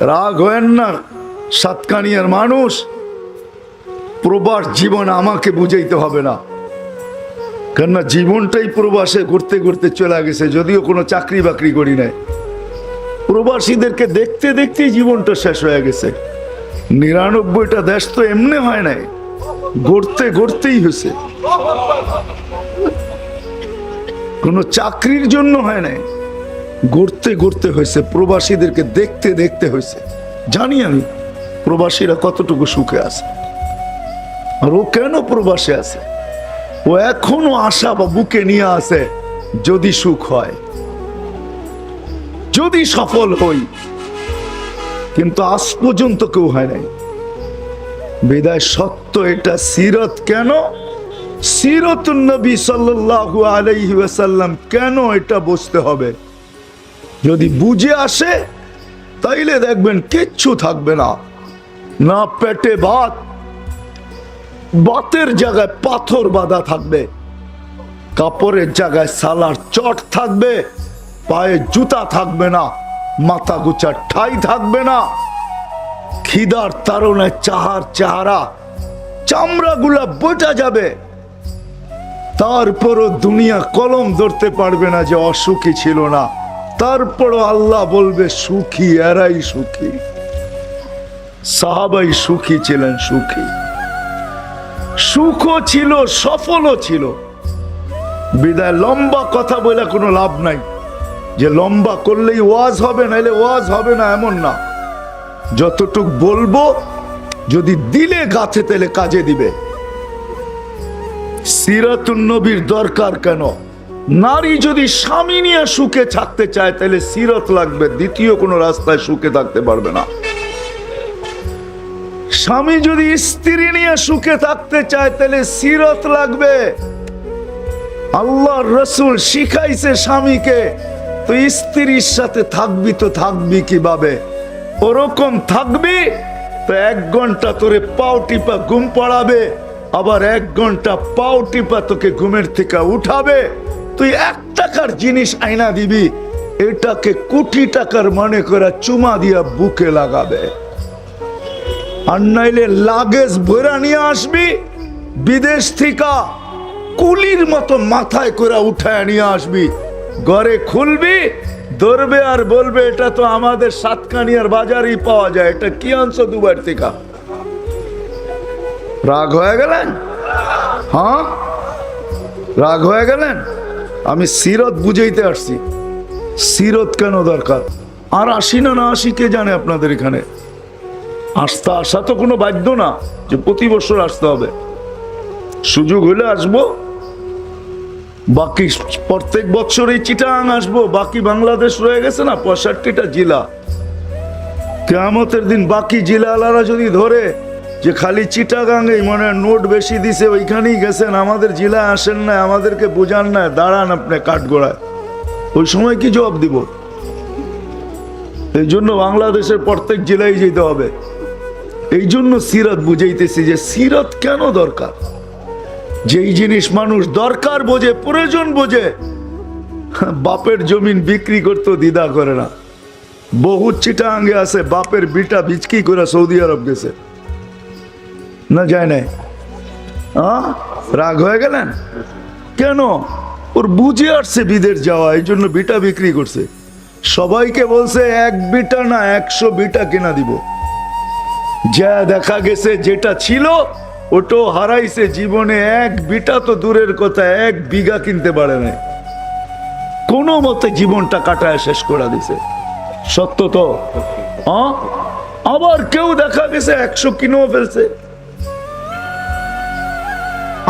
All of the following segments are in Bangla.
রাগ হয়েন না সাতকানিয়ার মানুষ, প্রবাস জীবন আমাকে বুঝাইতে হবে না, কেননা জীবনটাই প্রবাসে ঘুরতে ঘুরতে চলে গেছে, যদিও কোনো চাকরি বাকরি করি নাই। প্রবাসীদেরকে দেখতে দেখতেই জীবনটা শেষ হয়ে গেছে। ৯৯টা দেশ তো এমনি হয় নাই, ঘুরতে ঘুরতেই হয়েছে, কোনো চাকরির জন্য হয় নাই, ঘুরতে ঘুরতে হয়েছে, প্রবাসীদেরকে দেখতে দেখতে হয়েছে। জানি আমি প্রবাসীরা কতটুকু সুখে আছে, আর ও কেন প্রবাসে আছে, ও এখনো আশা বা বুকে নিয়ে আছে, যদি সুখ হয়, যদি সফল হই, কিন্তু আজ পর্যন্ত কেউ হয় নাই। বিদায় সত্য এটা। সিরত কেন, সিরতুন নবী সাল্লাল্লাহু আলাইহি ওয়াসাল্লাম কেন, এটা বুঝতে হবে। যদি বুঝে আসে তাইলে দেখবেন কিচ্ছু থাকবে না, না পেটে ভাত, ভাতের জায়গায় পাথর বাঁধা থাকবে, কাপড়ের জায়গায় সালার চট থাকবে, পায়ে জুতা থাকবে না, মাথা গুচার ঠাই থাকবে না, খিদার তাড়নায় চাহার চেহারা চামড়া গুলা বোঝা যাবে, তারপরও দুনিয়া কলম ধরতে পারবে না যে অসুখী ছিল না, তারপরও আল্লাহ বলবে সুখী, এরাই সুখী। সাহাবাই সুখী ছিলেন, সুখী, সুখও ছিল, সফলও ছিল। বিদায় লম্বা কথা বলে কোনো লাভ নাই, যে লম্বা করলেই ওয়াজ হবে, নাইলে ওয়াজ হবে না এমন না। যতটুক বলবো যদি দিলে গাছে তেলে কাজে দিবে। সিরাতুন নবীর দরকার কেন? নারী যদি স্বামী নিয়ে সুখে থাকতে চায় তাহলে সিরত লাগবে, দ্বিতীয় কোনো রাস্তায় সুখে থাকতে পারবে না। স্বামী যদি স্ত্রী নিয়ে সুখে থাকতে চায় তাহলে সিরত লাগবে। আল্লাহর রাসূল শিখাইছে স্বামীকে, তো স্ত্রীর সাথে থাকবি তো থাকবি কিভাবে? ওরকম থাকবি তো 1 ঘন্টা তোরে পাও টিপা ঘুম পড়াবে, আবার 1 ঘন্টা পাও টিপা তোকে ঘুমের থেকে উঠাবে। তুই 1 টাকার জিনিস আইনা দিবি, এটাকে কোটি টাকার মনে করে চুমা দিয়া বুকে লাগাবে। আর নাইলে লাগেজ ভরা নিয়ে আসবি বিদেশ থেকে, কুলির মতো মাথায় করে উঠায় নিয়ে আসবি, ঘরে খুলবি, ধরবে আর বলবে এটা তো আমাদের সাতকানিয়ার বাজারেই পাওয়া যায়, এটা কি আনছো দুবার থেকে? রাগ হয়ে গেলেন? হ্যাঁ, রাগ হয়ে গেলেন? আমি সিরত বুঝাইতে আসছি, সিরত কেন দরকার। আর আসি না না আসি কে জানে আপনাদের এখানে। আসা তো কোনো বাধ্য না যে প্রতি বছর আসতে হবে, সুযোগ হলে আসবো, বাকি প্রত্যেক বছর এই চিটাং আসবো, বাকি বাংলাদেশ রয়ে গেছে না 65টা জেলা। কিয়ামতের দিন বাকি জেলাওয়ালারা যদি ধরে যে খালি চিটাগাঙ্গে মনে নোট বেশি দিছে, ওইখানেই গেছেন, আমাদের জেলা আসেন না, আমাদেরকে বোঝান না, দাঁড়ান আপনি কাঠগড়ায়, ওই সময় কি জবাব দিব? এই জন্য বাংলাদেশের প্রত্যেক জেলায় যেতে হবে। এই জন্য সিরাত বুঝাইতেছি যে সিরাত কেন দরকার। যেই জিনিস মানুষ দরকার বোঝে, প্রয়োজন বোঝে, বাপের জমিন বিক্রি করতে দ্বিধা করে না। বহু চিটাঙ্গে আছে বাপের বিটা বিচকি করে সৌদি আরব গেছে, না যায় নাই? রাগ হয়ে গেলেন কেন? ওর বুঝে আসছে বিদেশ যাওয়া, এই জন্য বিটা বিক্রি করছে। সবাইকে বলছে 1 বিটা না 100 বিটা কিনা দিব। যা দেখা গেছে যেটা ছিল ওটাও হারাইছে, জীবনে 1 বিটা তো দূরের কথা 1 বিঘা কিনতে পারে নাই, কোনো মতে জীবনটা কাটায় শেষ করে দিছে। সত্য তো? আবার কেউ দেখা গেছে 100 কিনেও ফেলছে।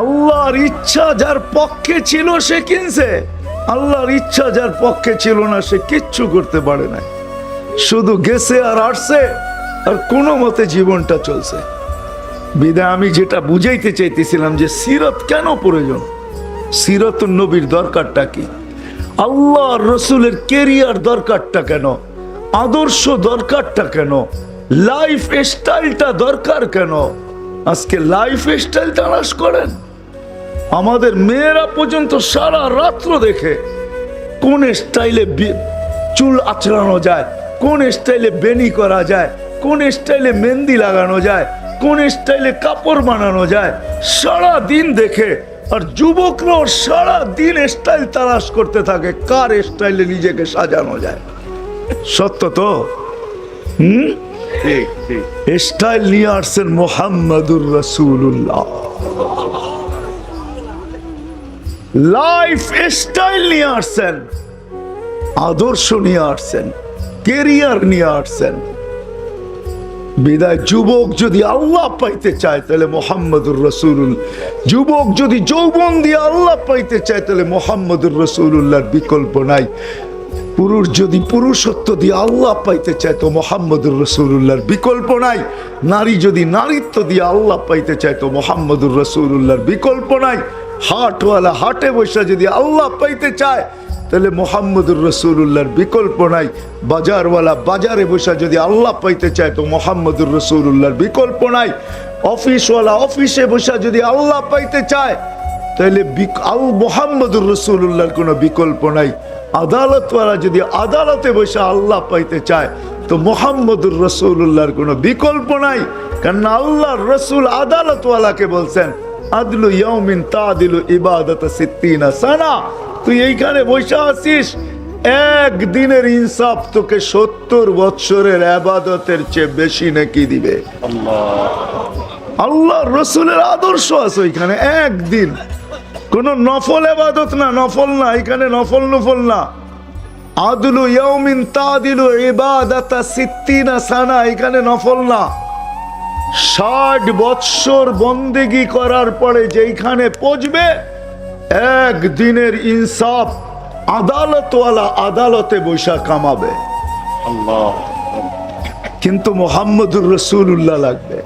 আল্লাহর ইচ্ছা যার পক্ষে ছিল সে কিনছে, আল্লাহর ইচ্ছা যার পক্ষে ছিল না সে কিচ্ছু করতে পারে না, শুধু গেছে আর আসছে, আর কোনো মতে জীবনটা চলছে। বিদায় আমি যেটা বুঝাইতে চাইতেছিলাম যে সিরত কেন প্রয়োজন, সিরাতুন নবীর দরকারটা কি, আল্লাহর রাসূলের ক্যারিয়ার দরকারটা কেন, আদর্শ দরকারটা কেন, লাইফ স্টাইলটা দরকার কেন। আজকে লাইফ স্টাইল তালাশ করেন, আমাদের মেয়েরা পর্যন্ত সারা রাত্র দেখে কোন স্টাইলে চুল আঁচড়ানো যায়, কোন স্টাইলে বেনি করা যায়, কোন স্টাইলে মেহেন্দি লাগানো যায়, কোন স্টাইলে কাপড় বানানো যায়, সারা দিন দেখে। আর যুবকরাও সারা দিন স্টাইল তালাশ করতে থাকে কার স্টাইলে নিজেকে সাজানো যায়। সত্য তো? স্টাইল নিয়ে আসছেন মুহাম্মাদুর রাসূলুল্লাহ। লাইফ স্টাইল নিয়ে আসছেন, আদর্শ নিয়ে আসছেন, কেরিয়ার নিয়ে আসছেন। বিদায় যুবক যদি আল্লাহ পাইতে চায় তাহলে মুহাম্মাদুর রাসূলুল্লাহ, যুবক যদি যৌবন দিয়ে আল্লাহ পাইতে চায় তাহলে মুহাম্মাদুর রাসূলুল্লাহর বিকল্প নাই। পুরুষ যদি পুরুষত্ব দিয়ে আল্লাহ পাইতে চায় তো মুহাম্মাদুর রাসূলুল্লাহর বিকল্প নাই। নারী যদি নারীত্ব দিয়ে আল্লাহ পাইতে চায় তো মুহাম্মাদুর রাসূলুল্লাহর বিকল্প নাই। হাটওয়ালা হাটে বসে যদি আল্লাহ পাইতে চায় তাহলে মুহাম্মাদুর রাসূলুল্লাহর বিকল্প নাই। বাজারওয়ালা বাজারে বসে যদি আল্লাহ পাইতে চায় তো মুহাম্মাদুর রাসূলুল্লাহর বিকল্প নাই। অফিসওয়ালা অফিসে বসে যদি আল্লাহ পাইতে চায় তাহলে মুহাম্মাদুর রাসূলুল্লাহর কোনো বিকল্প নাই। আদালতওয়ালা যদি আদালতে বসে আল্লাহ পাইতে চায় তো মুহাম্মাদুর রাসূলুল্লাহর কোনো বিকল্প নাই। কারণ আল্লাহর রাসূল আদালতওয়ালাকে বলছেন, আদলু ইয়াউমিন তাদিলু ইবাদাতা 60 সানা। তুই এইখানে বসে আছিস, একদিনের ইনসাফ তোকে 70 বৎসরের ইবাদতের চেয়ে বেশি নেকি দিবে। আল্লাহর রাসূলের আদর্শ আছে ওইখানে। একদিন কোন নফল ইবাদত না, নফল না, এখানে নফল নফল না। আদলু ইয়াউমিন তাদিলু ইবাদাতা 60 সানা, এখানে নফল না। 60 বৎসর বন্দেগি করার পরে যেখানে পৌঁছবে একদিনের ইনসাফ আদালতওয়ালা আদালতে বৈশা কামাবে। কিন্তু মুহাম্মাদুর রাসূলুল্লাহ লাগবে।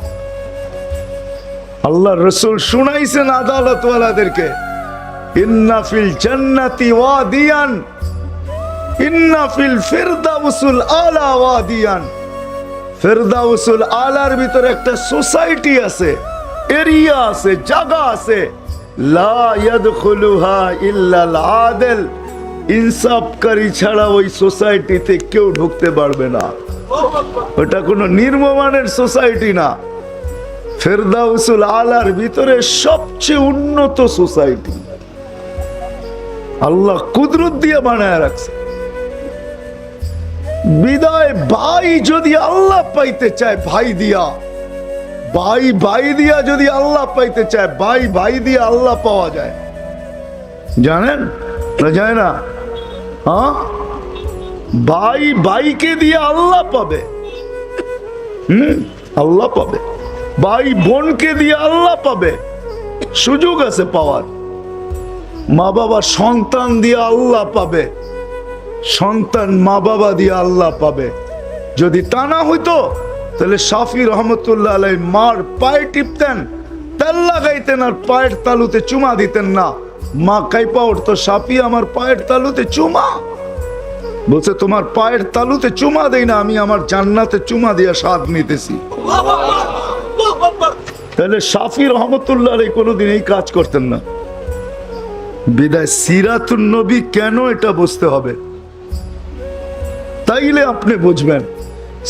আল্লাহ রাসূল শুনাইছেন আদালতওয়ালাদেরকে, ইন্না ফিল জান্নাতি ওয়াদিয়ান, ইন্না ফিল ফিরদাউসুল আলা ওয়াদিয়ান। ফিরদাউসুল আলার ভিতরে একটা সোসাইটি আছে, এরিয়া আছে, জায়গা আছে। লা ইয়াদখুলুহা ইল্লাল আদিল, ইনসাফকারী ছাড়া ওই সোসাইটিতে কেউ ঢুকতে পারবে না। ওটা কোনো নির্মমানের সোসাইটি না। ফিরদাউসুল আলার ভিতরে সবচেয়ে উন্নত সোসাইটি আল্লাহ কুদরত দিয়ে বানায় রাখছে। বিদায় ভাই যদি আল্লাহ পাইতে চায় ভাই দিয়া, ভাই ভাই দিয়া যদি আল্লাহ পাইতে চায়, ভাই ভাই দিয়ে আল্লাহ পাওয়া যায়। জানেন না? যায় না? হ্যাঁ, ভাই ভাইকে দিয়ে আল্লাহ পাবে। আল্লাহ পাবে। ভাই বোনকে দিয়ে আল্লাহ পাবে, সুযোগ আছে পাওয়ার। মা বাবা সন্তান দিয়ে আল্লাহ পাবে, সন্তান মা বাবা দিয়ে আল্লাহ পাবে। যদি তা না হইতো তাহলে শাফি রহমতুল্লাহ আলাইহি মার পায়ে টিপতেন, তেল লাগাইতেন আর পায়ের তালুতে চুমা দিতেন না। মা কাইপা উঠতো, শাফি আমার পায়ের তালুতে চুমা। বলছে তোমার পায়ের তালুতে চুমা দেই না, আমি আমার জান্নাতে চুমা দিয়ে স্বাদ নিতেছি। তাহলে শাফি রহমতুল্লাহ আলাইহি কোনোদিন এই কাজ করতেন না। বিদায় সিরাতুন নবী কেন, এটা বুঝতে হবে, তাইলে আপনি বুঝবেন।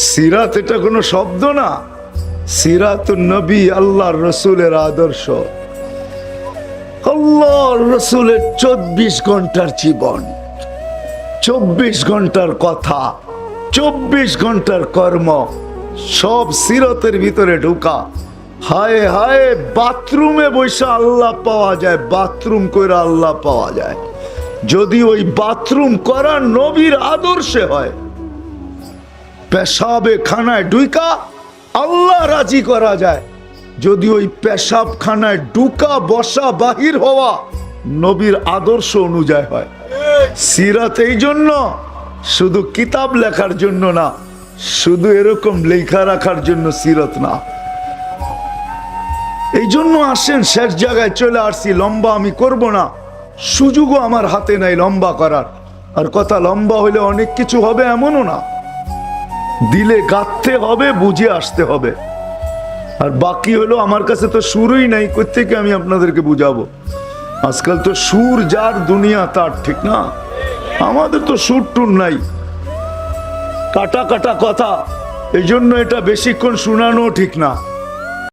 সিরাত এটা কোনো শব্দ না, সিরাতুন নবী আল্লাহর রাসূলের আদর্শ। আল্লাহর রাসূলের 24 ঘন্টার জীবন, 24 ঘন্টার কথা, 24 ঘন্টার কর্ম, সব সিরাতের ভিতরে ঢুকা। হায় হায়, বাথরুমে বসে আল্লাহ পাওয়া যায়, বাথরুম করে আল্লাহ পাওয়া যায় যদি ওই বাথরুম করা নবীর আদর্শে হয়। পেশাবে খানায় ঢুকা আল্লাহ রাজি করা যায় যদি ওই পেশাব খানায় ঢুকা বসা বাহির হওয়া নবীর আদর্শ অনুযায়ী হয়। সিরাত এই জন্য শুধু কিতাব লেখার জন্য না, শুধু এরকম লেখা রাখার জন্য সিরাত না। এই জন্য আসেন, শেষ জায়গায় চলে আসছি। লম্বা আমি করব না, সুযোগও আমার হাতে নাই লম্বা করার। আর কথা লম্বা হলে অনেক কিছু হবে এমনও না, দিলে গাঁথতে হবে, বুঝে আসতে হবে। আর বাকি হলো আমার কাছে তো সুরই নাই, কোত্থেকে আমি আপনাদেরকে বুঝাবো। আজকাল তো সুর যার দুনিয়া তার, ঠিক না? আমাদের তো সুর টুর নাই। কাটা কাটা কথা, এই জন্য এটা বেশিক্ষণ শোনানো ঠিক না।